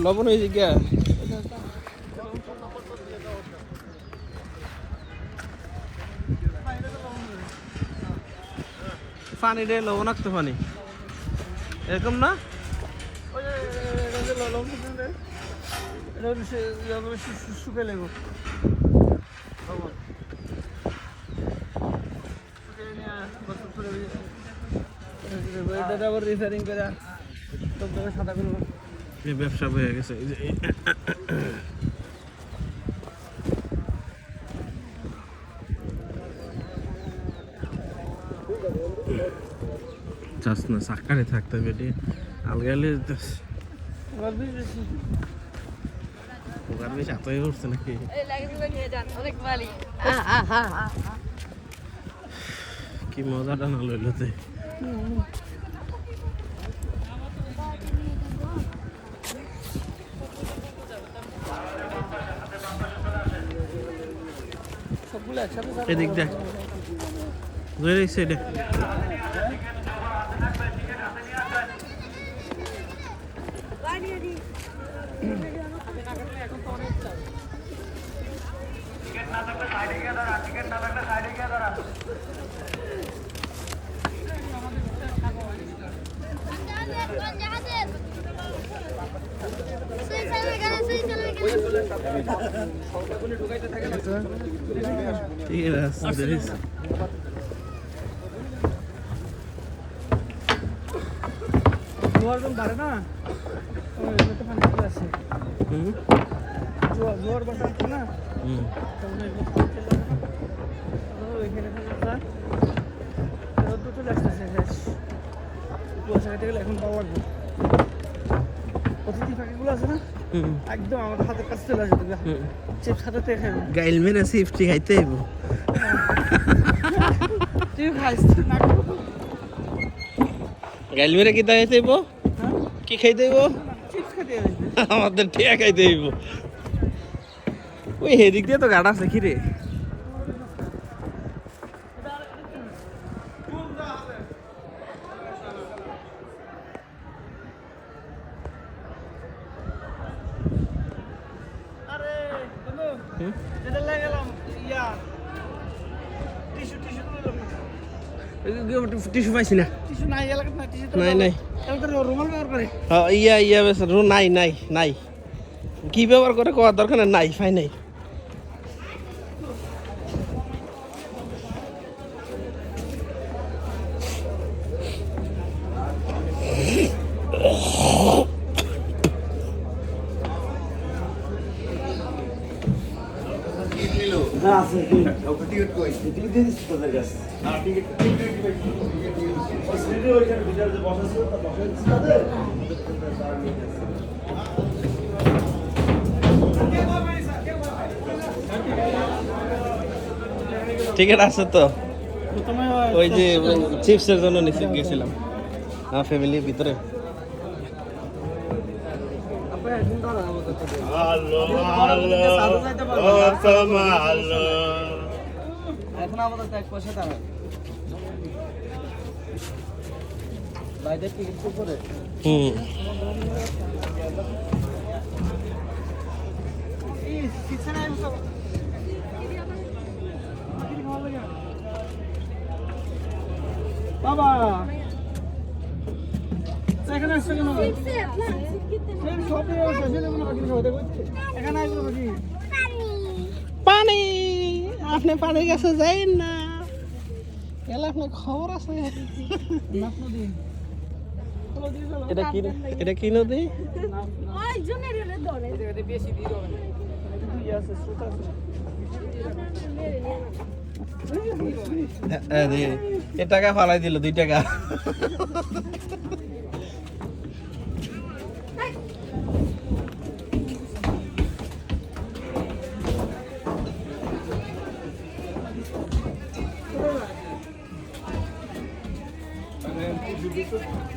লবণ হয়েছে গিয়া পানি রে লবণাক্ত পানি এরকম না শুকে লেবো রিপেয়ারিং করে সাদা করবো ব্যবসা হয়ে গেছে চাস না সাকারে থাকতে বেটি আলগালে ওগার বেশ এতই উঠছে নাকি কি মজাটা না লইল তে এদিক দেখ ধরে রেখেছে এটা বাড়ে না জোয়ার বাসা না চলে আসতেছে কুয়াশা কেটে গেলে এখন পাওয়ার অতিথি পাখিগুলো আছে না একদম আমার হাতের কাছে চলে আসবে চিপস হাতে খাইব গাইল মেরে চিপস খাইতে আইব তুই খাইস না গাইল মেরে কি খাইতে আইব কি খাইতে আইব চিপস খাইতে আইব আমাদের টিয়া খাইতে আইব ওই হেদিক দিয়ে তো গাড়া আছে কি রে টিস্যু পাইছি না নাই নাই ইয়া নাই নাই নাই কি ব্যবহার করে কোয়ার দরকার নাই পাই নাই টিকিট আছে তো ওই যে চিপসের জন্য নিচে গেছিলাম আমার ফ্যামিলির ভিতরে এখন আমাদের এক পয়সা দাঁড়ায় বাইরের টিকিট করে বাবা এখানে আসছে কেন পানি আপনি পানির কাছে যাইন না এলে আপনার খবর আছে এটা কি নদী এ টাকা ফালাই দিল 2 টাকা Thank you.